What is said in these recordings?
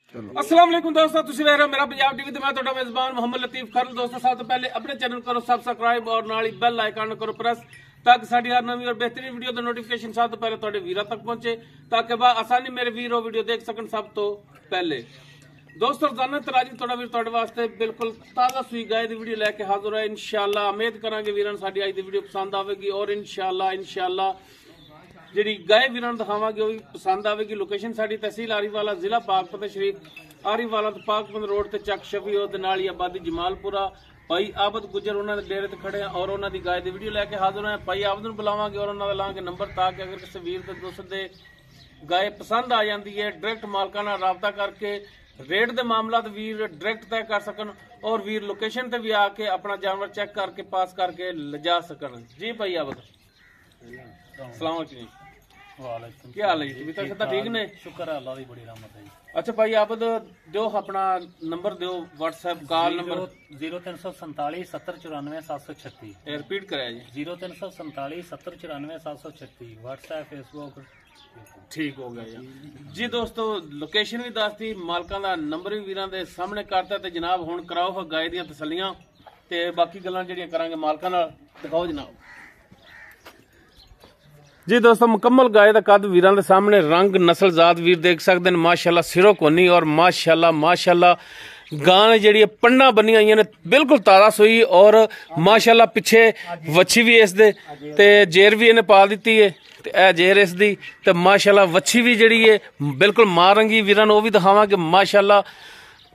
अस्सलाम वालेकुम दोस्तों, तुसी देख रहे हो मेरा पंजाब टीवी ते मैं ਤੁਹਾਡਾ मेजबान मोहम्मद लतीफ खरल। दोस्तों सब तो पहले अपने चैनल करो सब्सक्राइब और नाल ही बेल आइकन करो प्रेस ताकि साडी हर नवी और बेहतरीन वीडियो दा नोटिफिकेशन सब तो पहले ਤੁਹਾਡੇ ਵੀਰਾਂ तक पहुंचे ताकि बा आसानी मेरे वीर वो वीडियो देख सकन सब तो पहले। दोस्तों रोजाना तराजी ਤੁਹਾਡਾ ਵੀਰ ਤੁਹਾਡੇ ਵਾਸਤੇ ਬਿਲਕੁਲ ਤਾਜ਼ਾ ਸੂਈ ਗਾय ਦੀ ਵੀਡੀਓ ਲੈ ਕੇ ਹਾਜ਼ਰ ਹੈ। इंशाअल्लाह उम्मीद करांगे ਵੀਰਾਂ ਨੂੰ ਸਾਡੀ ਅੱਜ ਦੀ ਵੀਡੀਓ ਪਸੰਦ ਆਵੇਗੀ और इंशाअल्लाह ਜਿਹੜੀ ਗਾय ਵੀਰਾਂ ਨੂੰ ਦਿਖਾਵਾਂਗੇ ਉਹ ਵੀ ਪਸੰਦ ਆਵੇਗੀ। ਲੋਕੇਸ਼ਨ ਸਾਡੀ ਤਹਿਸੀਲ ਆਰੀਵਾਲਾ, ਜ਼ਿਲ੍ਹਾ ਪਾਕਪਤ ਸ਼ਰੀਫ ਆਰੀਵਾਲਾ ਤੋਂ ਪਾਕਪਤ ਰੋਡ ਤੇ ਚੱਕ ਸ਼ਫੀਓ ਦੇ ਨਾਲ ਹੀ ਆਬਾਦੀ ਜਮਾਲਪੁਰਾ। ਭਾਈ ਆਬਦ ਗੁਜਰ ਉਹਨਾਂ ਦੇ ਡੇਰੇ ਤੇ ਖੜੇ ਆ ਔਰ ਉਹਨਾਂ ਦੀ ਗਾय ਦੀ ਵੀਡੀਓ ਲੈ ਕੇ ਹਾਜ਼ਰ ਹਾਂ। ਭਾਈ ਆਬਦ ਨੂੰ ਬੁਲਾਵਾਂਗੇ ਔਰ ਉਹਨਾਂ ਦਾ ਲਾਂਗੇ ਨੰਬਰ ਤਾਂ ਕਿ ਅਗਰ ਕਿਸੇ ਵੀਰ ਦੇ ਦੋਸਤ ਦੇ ਗਾय ਪਸੰਦ ਆ ਜਾਂਦੀ ਹੈ ਡਾਇਰੈਕਟ ਮਾਲਕਾਂ ਨਾਲ ਰਾਬਤਾ ਕਰਕੇ रेट के मामला वीर डायरेक्ट तय कर सकन और वीर लोकेशन ते भी आके अपना जानवर चेक करके पास करके ले जा सकन। जी भाई आबद अस्सलाम वालेकुम, क्या हाल है जी? तक सब ठीक ने? शुक्र है अल्लाह दी बड़ी रहमत है जी। अच्छा भाई आबद दो अपना नंबर दो व्हाट्सएप कॉल नंबर 0347 70 94 736। रिपीट कराया जी 0347 70 94 736 व्हाट्सएप फेसबुक ठीक हो गया जी। दोस्तों लोकेशन भी दसती, मालकां दा नंबर भी वीरां दे सामने करता ते जनाब हुण कराओ फिर गाय दियां तसल्लियां ते बाकी गल्लां जेहड़ियां करांगे मालकां नाल। दिखाओ जनाब जी। दोस्तों मुकम्मल गाय दा कद वीरां दे सामने, रंग नस्ल जात वीर देख सकदे ने माशाअल्लाह सिरों कोनी और माशाअल्लाह गां ने जेहड़ी पंडा बनी आईयां ने बिल्कुल तारा सोई और माशाअल्लाह पिछे वच्छी भी इस दे ते जेर भी इन्हें पा दी है ते ए जेर इस दी ते माशाअल्लाह वच्छी भी जेहड़ी है बिल्कुल मां रंगी वीरां नूं भी दिखावांगे। माशाअल्लाह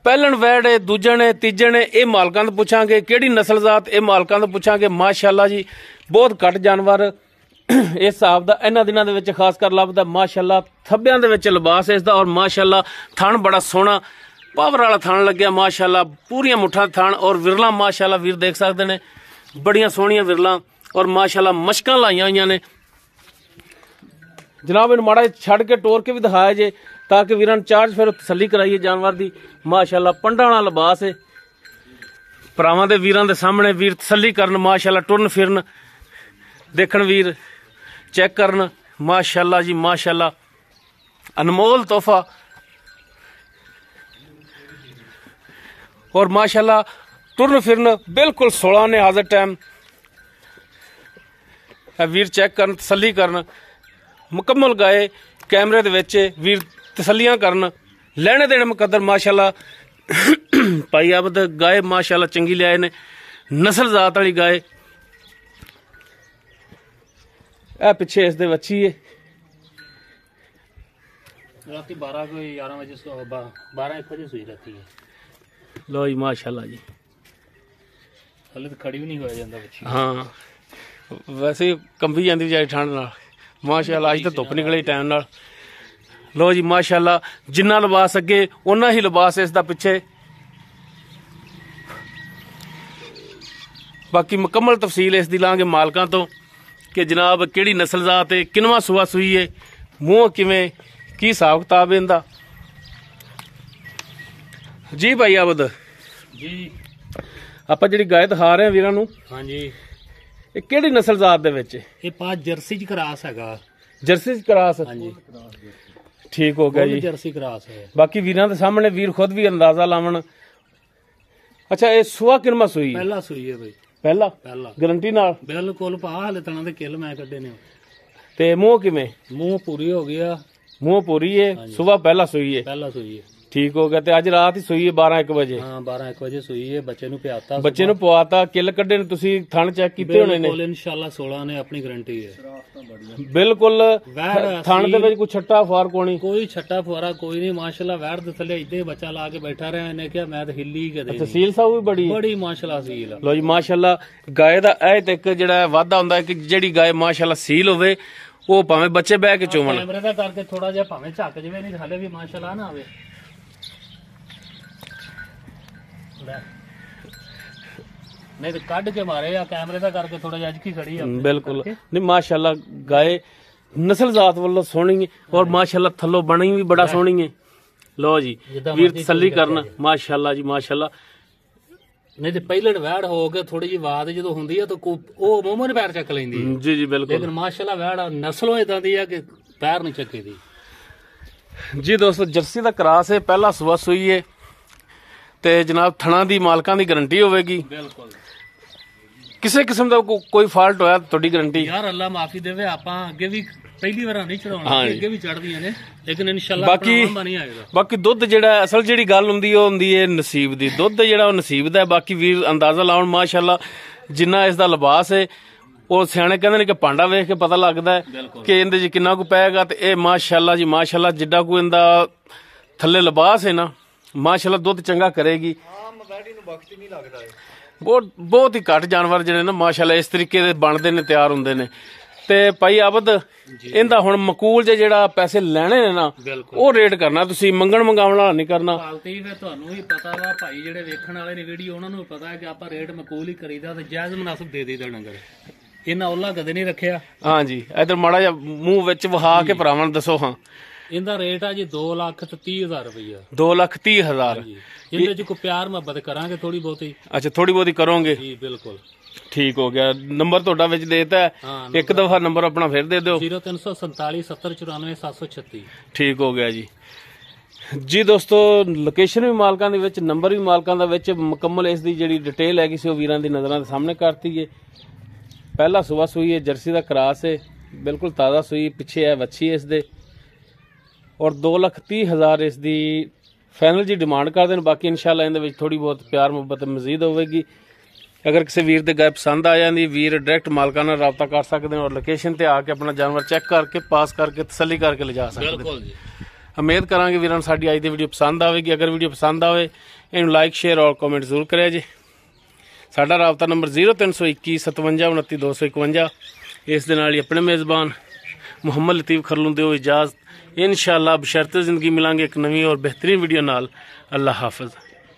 पहलन वैड़ है, दूजे ने, तीजे ने, ये मालकां तो पूछांगे किहड़ी नस्ल जात, ये मालकां तो पूछांगे। माशाअल्लाह जी बहुत घट जानवर इस हिसाब दा इन्हां दिनां दे विच खास कर लभदा। माशाअल्लाह थब्बियां दे विच लिबास इसदा और माशाअल्लाह थण बड़ा सोहना पावर वाला थण लग्या। माशाअल्लाह पूरियां मुठ्ठां थण और विरलां माशाअल्लाह वीर देख सकदे ने बड़ियां सोहणियां विरलां और माशाअल्लाह मशकां लाईयां होईयां ने। जनाब इन माड़ा छड़ के टोर के भी दिखाया जे ताकि वीरां चार्ज फिर तसल्ली कराइए जानवर दी। माशाअल्लाह पंडा वाला लिबास है, भरावां दे वीरां दे सामने वीर तसल्ली करन, माशाअल्लाह टुरन फिरन देखण वीर चेक करन। माशाअल्लाह जी माशाअल्लाह अनमोल तोहफा और माशाअल्लाह टुरन फिरन बिल्कुल 16 ने हाजिर टाइम वीर चेक करन तसल्ली करन। मुकम्मल गाय कैमरे दे विच वीर तसल्लियां करन लेने देने मुकद्दर। माशाअल्लाह भाई आबद गाय माशाअल्लाह चंगी लियाए ने, नस्ल जात वाली गाय। ए पिछे इस दे वच्छी है राती 12 को 11 बजे 12-1 बजे सोई रहती है। लो जी माशाअल्लाह जी हले तो खड़ी भी नहीं होया जांदा बच्ची। हाँ वैसे कंबी जांदी जाए ठंड नाल। माशाअल्लाह अज तो धुप निकले टाइम नाल। लो जी माशाअल्लाह जिन्ना लिबास अगे उन्ना ही लिबास इसदा पिछे। बाकी मुकम्मल तफसील इस दी लांगे मालकां तो कि जनाब किहड़ी नस्ल जात है, किनवा सूआ सूई है, मूंह किवें, की हिसाब किताब है इनदा। जी भाई आबद जी आपां जिहड़ी गाय दिखा रहे हैं वीरां नूं, हाँ जी ਇਹ ਕਿਹੜੀ ਨਸਲ ਜਾਤ ਦੇ ਵਿੱਚ? ਇਹ ਪਾਸ ਜਰਸੀ ਚ ਕਰਾਸ ਹੈਗਾ। ਜਰਸੀ ਚ ਕਰਾਸ? ਹਾਂਜੀ ਠੀਕ ਹੋ ਗਿਆ ਜੀ, ਜਰਸੀ ਕਰਾਸ ਹੈ। ਬਾਕੀ ਵੀਰਾਂ ਦੇ ਸਾਹਮਣੇ ਵੀਰ ਖੁਦ ਵੀ ਅੰਦਾਜ਼ਾ ਲਾਵਣ। ਅੱਛਾ ਇਹ ਸੂਆ ਕਿਨਮਾ ਸੂਈ? ਪਹਿਲਾ ਸੂਈ ਹੈ ਬਈ। ਪਹਿਲਾ ਗਰੰਟੀ ਨਾਲ? ਬਿਲਕੁਲ ਪਾ ਹਲੇ ਤਣਾ ਦੇ ਕਿੱਲ ਮੈਂ ਕੱਢੇ ਨੇ। ਤੇ ਮੂੰਹ ਕਿਵੇਂ? ਮੂੰਹ ਪੂਰੀ ਹੋ ਗਿਆ। ਮੂੰਹ ਪੂਰੀ ਹੈ, ਸਵੇਰ ਪਹਿਲਾ ਸੂਈ ਹੈ। ਪਹਿਲਾ ਸੂਈ ਹੈ। ठीक हो गया। ते अज रात ही सुई है 12-1 बजे? हाँ 12-1 बजे सुई है। बच्चे नूं पियाता, बच्चे नूं पवाता, किल कड्डे ने तुसीं थण चेक कीते होणे ने? इंशाअल्लाह 16 ने अपनी गारंटी है बिल्कुल। थण दे विच कोई छट्टा फुआर कोनी? कोई छट्टा फुआरा कोई नहीं। माशाअल्लाह वैर दे थल्ले इदां ही बच्चा ला के बैठा रहा। इन्हें क्या मैं तो हिली कदे नहीं। सील साहू भी बड़ी माशाअल्लाह सील। लो जी माशाअल्लाह गाय दा ए ते इक जिहड़ा वाधा हुंदा है कि जिहड़ी गाय माशाअल्लाह सील होवे ओ भावें बच्चे बह के चोवण। कैमरे दा करके थोड़ा जिहा भावें झक जवे नहीं थल्ले भी माशाअल्लाह ना आवे। नहीं तो कट के मारे या कैमरे का करके थोड़ा जिहा अजकी खड़ी है। बिल्कुल नहीं माशाअल्लाह गाय नस्ल जात वालों सोहनी है और माशाअल्लाह थल्लों बनी भी बड़ा सोहनी है। लो जी वीर तसल्ली करना। माशाअल्लाह जी माशाअल्लाह। नहीं तो पहले वैड़ हो गए थोड़ी जी वाद जो होंगी है तो वो मोमो ने पैर चक लेंदी। जी जी बिल्कुल। लेकिन माशाअल्लाह वैड़ नस्लों इदां दी है कि पैर नहीं चके दी। जी दोस्तों जर्सी का क्रास है, पहला सुबह सूई है ते जनाब थणा दी मालकां दी गारंटी होगी। बिल्कुल किसी किस्म का कोई फॉल्ट होया थोड़ी गारंटी यार अल्लाह माफी देवे। आपां अगे भी पहली बार नहीं चढ़ाउणा, हाँ अगे भी चढ़दियां ने, लेकिन इंशाल्लाह बाकी नहीं आएगा। बाकी दुध जेड़ा असल जेड़ी गल हुंदी है नसीब दी, दुध जेड़ा नसीब दा है। बाकी वीर अंदाजा लाउण माशाअल्लाह जिन्ना इसदा लिबास है वो सियाणे कहंदे ने कि भांडा वेख के पता लगदा है कि इहदे च किन्ना कु पैगा। ते ए माशाअल्लाह जी माशाअल्लाह जिड्डा कोई इंदा थल्ले लिबास है ना माशाअल्लाह दुध चंगा करेगी। बहुत ही घट जानवर जिहड़े ना माशाअल्लाह इस तरीके दे बनदे ने, तैयार हुंदे ने। ते भाई आबद इंदा हुण मकूल जेड़ा पैसे लेने ने ना वो रेट करना, तुसी मंगण मंगावण नहीं करना। पालती फिर तुहानू भी पता वा भाई जेड़े वेखण वाले ने वीडियो उन्हां नू भी पता है कि आपां रेट मकूल ही करीदा ते जायज़ मुनासिब दे दीदा डंगर। इन्ना ओला कदे नहीं रखिया। हाँ जी इधर माड़ा जा मुंह विच वहा के भरावां दसो। हाँ इंदा रेट है जी 2,30,000 रुपया। 2,30,000 इहदे च कोई प्यार मुहब्बत करांगे थोड़ी बहुती। अच्छा थोड़ी बहुती करोगे जी बिल्कुल ठीक हो गया। नंबर तुहाडा विच देता है, एक दफा नंबर अपना फिर दे दो। 0347 70 94 736। ठीक हो गया जी। जी दोस्तों लोकेशन भी मालकां दे विच, नंबर भी मालकां दा विच, मुकम्मल इस दी जेड़ी डिटेल है किसी वीरां दी नज़रां दे सामने करती है। पहला सुबह सूई है, जर्सी का क्रास है, बिल्कुल ताज़ा सूई, पिछे है वच्छी इस दे और 2,30,000 इस दी फाइनल जी डिमांड करते हैं। बाकी इंशाल्लाह इहदे विच थोड़ी बहुत प्यार मुहब्बत मजीद होगी। अगर किसी वीर दे गाय पसंद आ जाती वीर डायरैक्ट मालकां नाल राबता कर सकते हैं और लोकेशन ते आके अपना जानवर चेक करके पास करके तसल्ली करके ले जा सकते हैं। उम्मीद करांगे वीरां नूं साडी अज दी वीडियो पसंद आवेगी। अगर वीडियो पसंद आवे इहनूं लाइक शेयर और कमेंट जरूर करिया जी। साडा राबता नंबर 0321 57 29 251। इस दे नाल ही अपने मेज़बान मुहम्मद लतीफ़ खरलू दिओ इजाज़त। इंशाअल्लाह बशर्ते जिंदगी मिलांगे एक नवीं और बेहतरीन वीडियो नाल। अल्लाह हाफिज़।